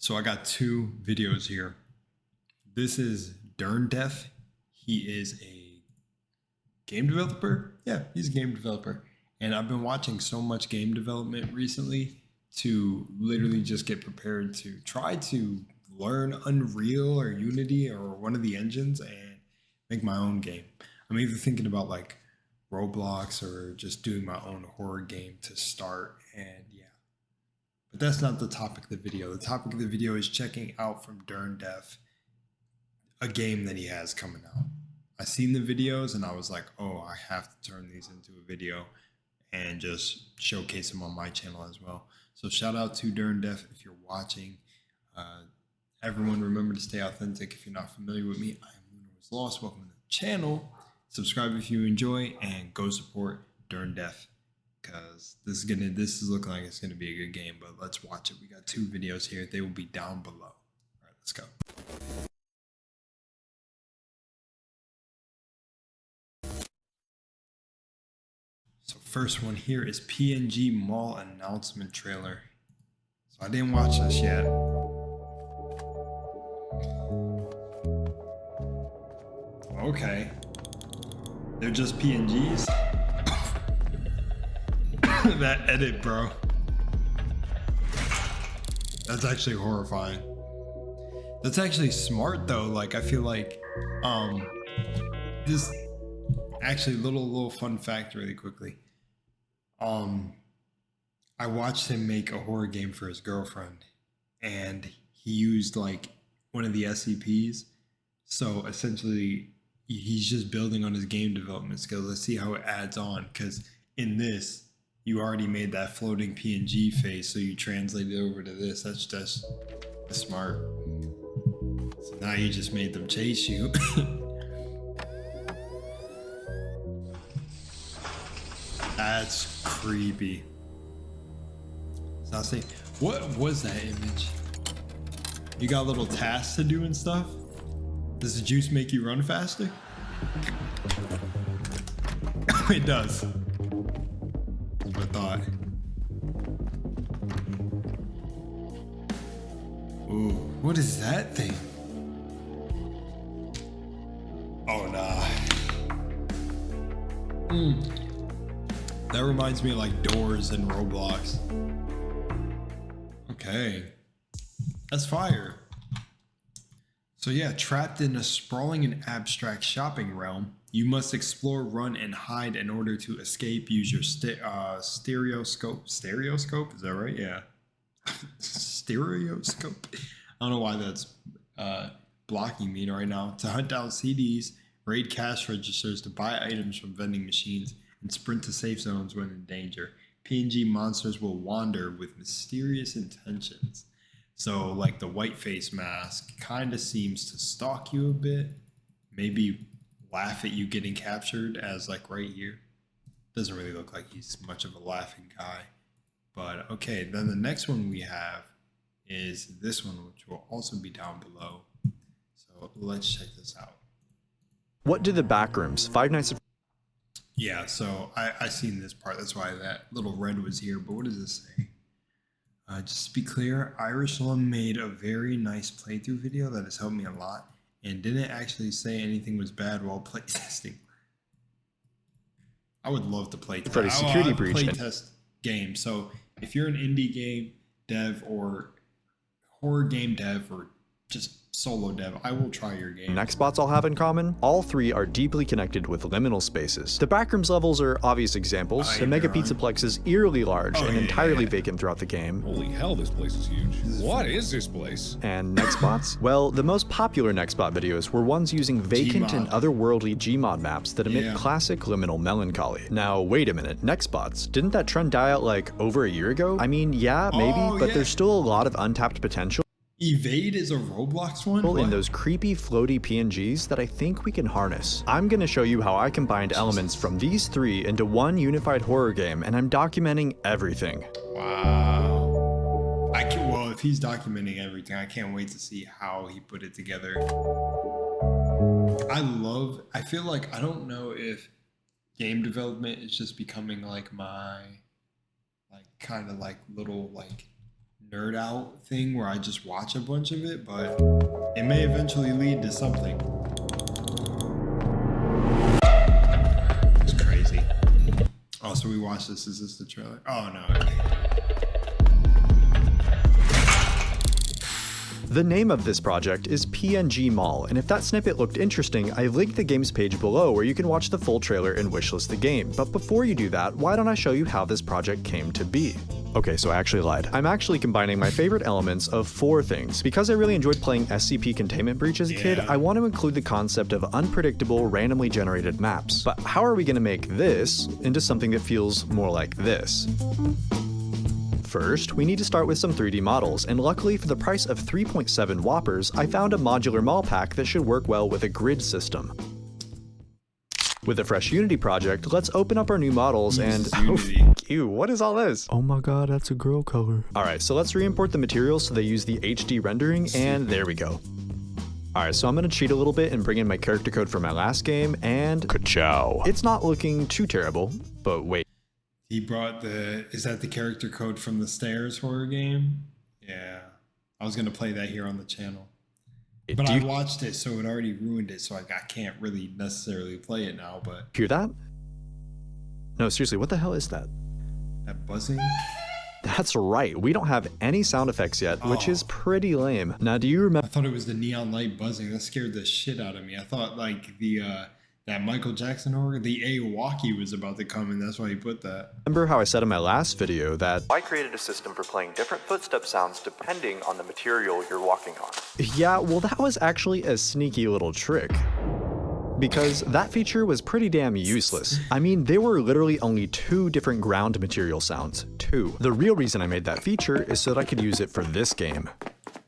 So I got two videos here. This is Derndeff. He is a game developer. Yeah, he's a game developer. And I've been watching so much game development recently to literally just get prepared to try to learn Unreal or Unity or one of the engines and make my own game. I'm either thinking about like Roblox or just doing my own horror game to start, and yeah. But that's not the topic of the video. The topic of the video is checking out from Derndeff a game that he has coming out. I seen the videos and I was like, oh, I have to turn these into a video and just showcase them on my channel as well. So shout out to Derndeff if you're watching. Everyone remember to stay authentic. If you're not familiar with me, I am LUNARWASLOST. Welcome to the channel. Subscribe if you enjoy and go support Derndeff, because this is looking like it's gonna be a good game. But let's watch it. We got two videos here. They will be down below. All right, let's go. So first one here is PNG mall announcement trailer. So I didn't watch this yet. Okay. They're just PNGs? That edit, bro. That's actually horrifying. That's actually smart though. Like I feel like this actually little fun fact really quickly. I watched him make a horror game for his girlfriend and he used like one of the SCPs. So essentially he's just building on his game development skills. Let's see how it adds on, because in this you already made that floating PNG face, so you translate it over to this. That's just smart. So now you just made them chase you. That's creepy. So I'll say, what was that image? You got little tasks to do and stuff? Does the juice make you run faster? It does. That's what I thought. Ooh, what is that thing? Oh, nah. That reminds me of like doors in Roblox. Okay. That's fire. So yeah, trapped in a sprawling and abstract shopping realm, you must explore, run, and hide in order to escape. Use your stereoscope. Stereoscope? Is that right? Yeah. Stereoscope. I don't know why that's blocking me right now. To hunt down CDs, raid cash registers, to buy items from vending machines, and sprint to safe zones when in danger. PNG monsters will wander with mysterious intentions. So like the white face mask kind of seems to stalk you a bit, maybe laugh at you getting captured, as like right here. Doesn't really look like he's much of a laughing guy. But okay, then the next one we have is this one, which will also be down below. So let's check this out. What do the backrooms, Five Nights at... Yeah, so I seen this part. That's why that little red was here. But what does this say? Just to be clear, Irishlum made a very nice playthrough video that has helped me a lot and didn't actually say anything was bad while playtesting. I would love to play test. For a security breach. Play test game. So if you're an indie game dev or horror game dev or just solo dev, I will try your game. Next spots all have in common, all three are deeply connected with liminal spaces. The backrooms levels are obvious examples. The Mega Pizzaplex is eerily large and entirely vacant throughout the game. Holy hell, this place is huge. What is this place? And next spots? Well, the most popular next spot videos were ones using vacant and otherworldly Gmod maps that emit classic liminal melancholy. Now, wait a minute, next spots, didn't that trend die out like over a year ago? I mean, yeah, maybe, but there's still a lot of untapped potential. Evade is a Roblox one? In those creepy floaty PNGs that I think we can harness. I'm gonna show you how I combined elements from these three into one unified horror game, and I'm documenting everything. Wow. Well, if he's documenting everything, I can't wait to see how he put it together. I feel like, I don't know if game development is just becoming like my, like kind of like little like nerd out thing where I just watch a bunch of it, but it may eventually lead to something. It's crazy. Oh, so we watched this. Is this the trailer? Oh, no. Okay. The name of this project is PNG Mall, and if that snippet looked interesting, I linked the game's page below where you can watch the full trailer and wishlist the game. But before you do that, why don't I show you how this project came to be? Okay, so I actually lied. I'm actually combining my favorite elements of 4 things. Because I really enjoyed playing SCP Containment Breach as a kid, I want to include the concept of unpredictable, randomly generated maps. But how are we going to make this into something that feels more like this? First, we need to start with some 3D models, and luckily for the price of 3.7 Whoppers, I found a modular mall pack that should work well with a grid system. With a fresh Unity project, let's open up our new models and ew, what is all this? Oh my god, that's a girl color. Alright, so let's re-import the materials so they use the HD rendering, and there we go. Alright, so I'm gonna cheat a little bit and bring in my character code from my last game, and ka-chow. It's not looking too terrible, but wait. He brought is that the character code from the Stairs horror game? Yeah. I was going to play that here on the channel. But I watched it, so it already ruined it, so I can't really necessarily play it now, but... Hear that? No, seriously, what the hell is that? That buzzing? That's right, we don't have any sound effects yet, which is pretty lame. Now, do you remember... I thought it was the neon light buzzing. That scared the shit out of me. I thought, like, that Michael Jackson horror, the Aowaki was about to come, and that's why he put that. Remember how I said in my last video that I created a system for playing different footstep sounds depending on the material you're walking on? Yeah, well that was actually a sneaky little trick. Because that feature was pretty damn useless. I mean, there were literally only 2 different ground material sounds. 2. The real reason I made that feature is so that I could use it for this game.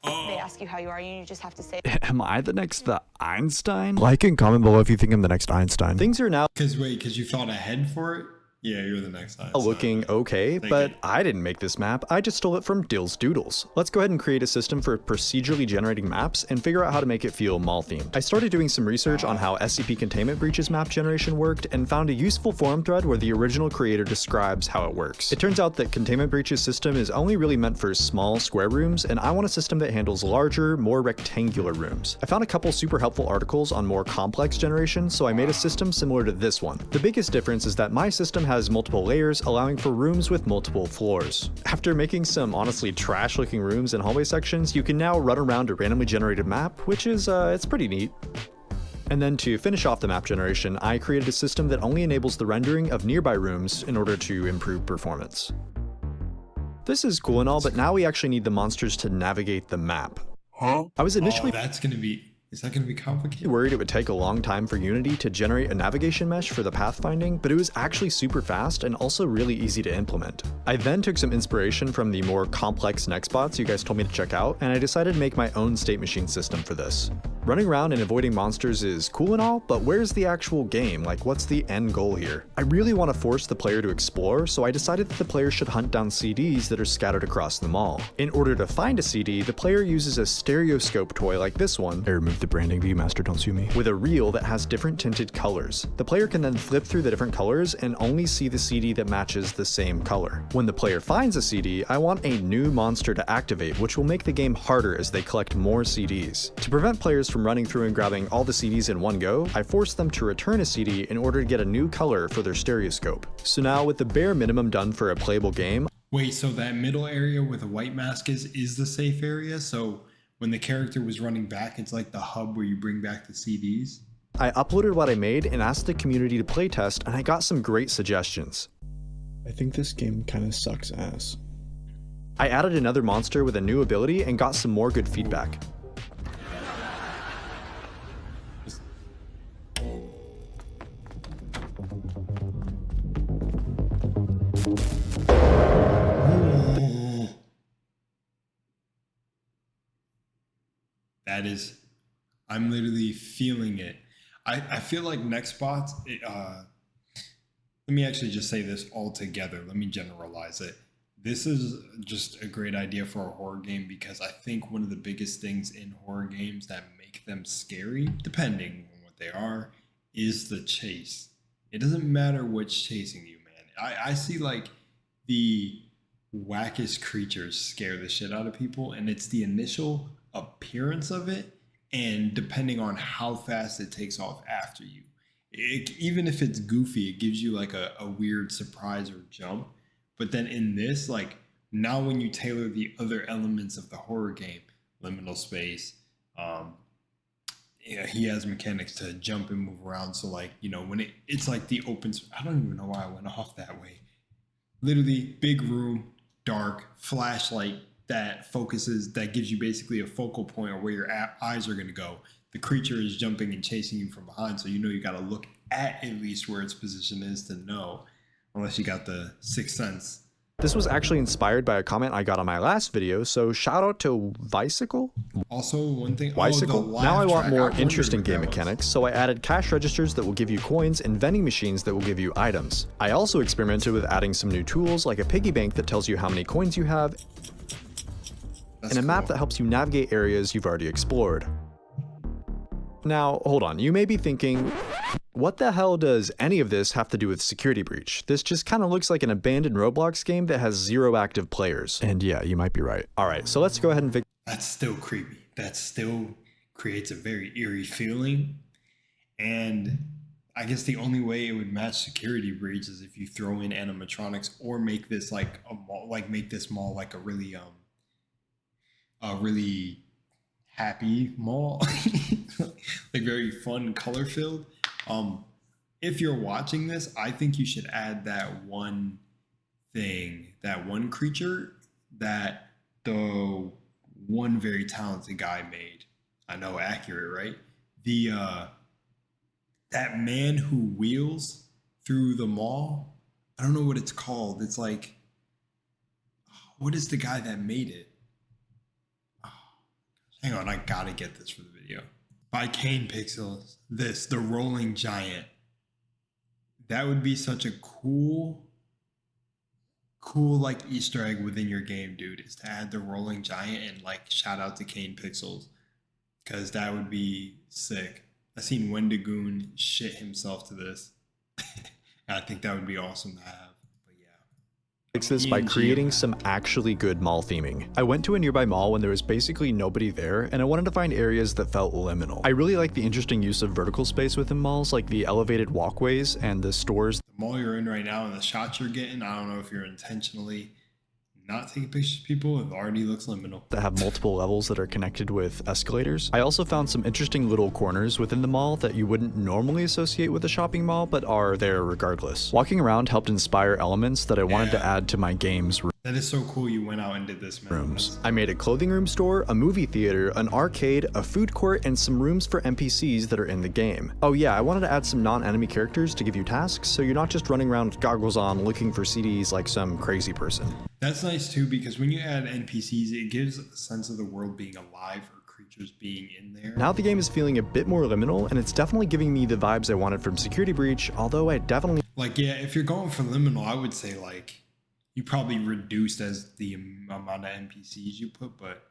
They ask you how you are, you just have to say, am I the next Einstein? Like and comment below if you think I'm the next Einstein. Things are now because you thought ahead for it? Yeah, you're the next Einstein. Looking okay, but I didn't make this map, I just stole it from Dill's Doodles. Let's go ahead and create a system for procedurally generating maps and figure out how to make it feel mall themed. I started doing some research on how SCP Containment Breach's map generation worked and found a useful forum thread where the original creator describes how it works. It turns out that Containment Breach's system is only really meant for small square rooms, and I want a system that handles larger, more rectangular rooms. I found a couple super helpful articles on more complex generation, so I made a system similar to this one. The biggest difference is that my system has multiple layers, allowing for rooms with multiple floors. After making some honestly trash looking rooms and hallway sections, you can now run around a randomly generated map, which is, it's pretty neat. And then to finish off the map generation, I created a system that only enables the rendering of nearby rooms in order to improve performance. This is cool and all, but now we actually need the monsters to navigate the map. I was initially Is that going to be complicated? Worried it would take a long time for Unity to generate a navigation mesh for the pathfinding, but it was actually super fast and also really easy to implement. I then took some inspiration from the more complex nextbots you guys told me to check out, and I decided to make my own state machine system for this. Running around and avoiding monsters is cool and all, but where's the actual game? Like, what's the end goal here? I really want to force the player to explore, so I decided that the player should hunt down CDs that are scattered across the mall. In order to find a CD, the player uses a stereoscope toy like this one. I removed the branding, Viewmaster, don't sue me. With a reel that has different tinted colors. The player can then flip through the different colors and only see the CD that matches the same color. When the player finds a CD, I want a new monster to activate, which will make the game harder as they collect more CDs. To prevent players from running through and grabbing all the CDs in one go, I forced them to return a CD in order to get a new color for their stereoscope. So now with the bare minimum done for a playable game. Wait, so that middle area where the white mask is the safe area? So when the character was running back, it's like the hub where you bring back the CDs? I uploaded what I made and asked the community to playtest, and I got some great suggestions. I think this game kinda sucks ass. I added another monster with a new ability and got some more good feedback. I'm literally feeling it. I feel like Nextbots, let me actually just say this all together. Let me generalize it. This is just a great idea for a horror game because I think one of the biggest things in horror games that make them scary, depending on what they are, is the chase. It doesn't matter what's chasing you, man. I see like the wackest creatures scare the shit out of people, and it's the initial appearance of it, and depending on how fast it takes off after you. Even if it's goofy, it gives you like a weird surprise or jump. But then in this, like, now when you tailor the other elements of the horror game, liminal space, yeah, he has mechanics to jump and move around. So like, you know, when it's like the open, I don't even know why I went off that way. Literally big room, dark, flashlight that focuses, that gives you basically a focal point of where your eyes are going to go. The creature is jumping and chasing you from behind, so you know you got to look at least where its position is to know, unless you got the sixth sense. This was actually inspired by a comment I got on my last video, so shout out to Bicycle? Also, one thing, Bicycle? Now I want more interesting game mechanics, so I added cash registers that will give you coins and vending machines that will give you items. I also experimented with adding some new tools like a piggy bank that tells you how many coins you have, and a map that helps you navigate areas you've already explored. Now, hold on, you may be thinking, what the hell does any of this have to do with Security Breach? This just kind of looks like an abandoned Roblox game that has 0 active players. And yeah, you might be right. Alright, so let's go ahead and That's still creepy. That still creates a very eerie feeling. And I guess the only way it would match Security Breach is if you throw in animatronics or make this like a mall, like make this mall like a really happy mall. Like very fun, color filled. If you're watching this, I think you should add that one thing, that one creature that the one very talented guy made. I know, accurate, right? The that man who wheels through the mall. I don't know what it's called. It's like, what is the guy that made it? Hang on, I gotta get this for the video. By Kane Pixels, the rolling giant. That would be such a cool like Easter egg within your game, dude, is to add the rolling giant and like shout out to Kane Pixels. Cause that would be sick. I've seen Wendigoon shit himself to this. And I think that would be awesome to have. Fix this by creating some actually good mall theming. I went to a nearby mall when there was basically nobody there, and I wanted to find areas that felt liminal. I really like the interesting use of vertical space within malls, like the elevated walkways and the stores. The mall you're in right now and the shots you're getting, I don't know if you're intentionally not taking pictures of people, it already looks liminal. That have multiple levels that are connected with escalators. I also found some interesting little corners within the mall that you wouldn't normally associate with a shopping mall, but are there regardless. Walking around helped inspire elements that I wanted to add to my game's That is so cool you went out and did this, man. Rooms. I made a clothing room store, a movie theater, an arcade, a food court, and some rooms for NPCs that are in the game. Oh yeah, I wanted to add some non-enemy characters to give you tasks, so you're not just running around with goggles on looking for CDs like some crazy person. That's nice too, because when you add NPCs, it gives a sense of the world being alive or creatures being in there. Now the game is feeling a bit more liminal, and it's definitely giving me the vibes I wanted from Security Breach, although I definitely... Like, yeah, if you're going for liminal, I would say, like, you probably reduced as the amount of NPCs you put, but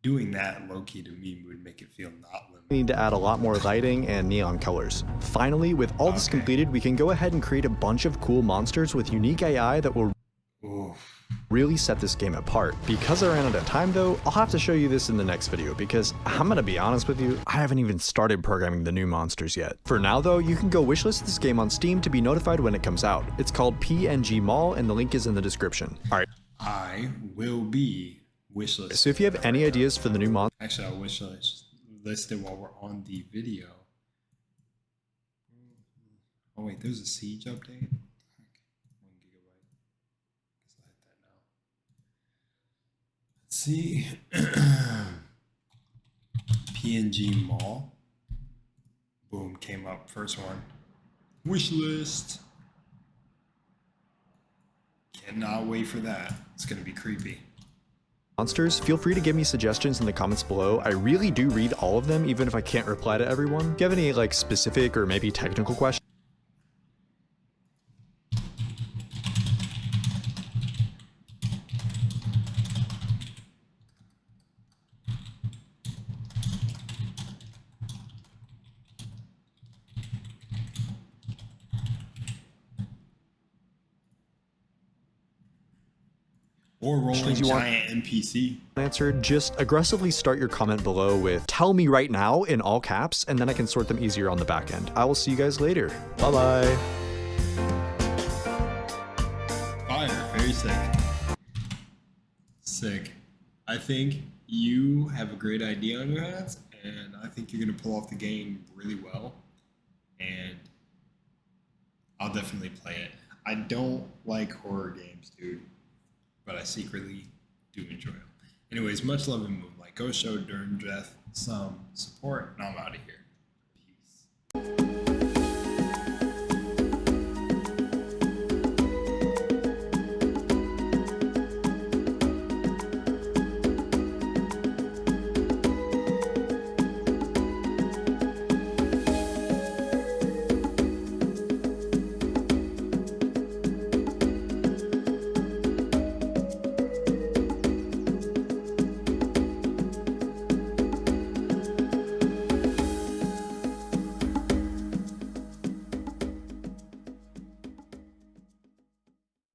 doing that low-key to me would make it feel not liminal. Need to add a lot more lighting and neon colors. Finally, with all this completed, we can go ahead and create a bunch of cool monsters with unique AI that will really set this game apart. Because I ran out of time though, I'll have to show you this in the next video because I'm gonna be honest with you, I haven't even started programming the new monsters yet. For now though, you can go wishlist this game on Steam to be notified when it comes out. It's called PNG Mall and the link is in the description. Alright. I will be wishlisted. So if you have any ideas for the new monster, actually I'll wishlist it while we're on the video. Oh wait, there's a siege update? See, PNG Mall. Boom, came up, first one. Wish list. Cannot wait for that. It's gonna be creepy. monsters, feel free to give me suggestions in the comments below. I really do read all of them, even if I can't reply to everyone. If you have any like specific or maybe technical questions, Or rolling you want giant NPC. answered, just aggressively start your comment below with "tell me right now" in all caps, and then I can sort them easier on the back end. I will see you guys later. Bye bye. Fire, very sick. Sick. I think you have a great idea on your hands, and I think you're gonna pull off the game really well. And I'll definitely play it. I don't like horror games, dude, but I secretly do enjoy them. Anyways, much love in Moonlight. Go show Derndeff some support, and I'm out of here.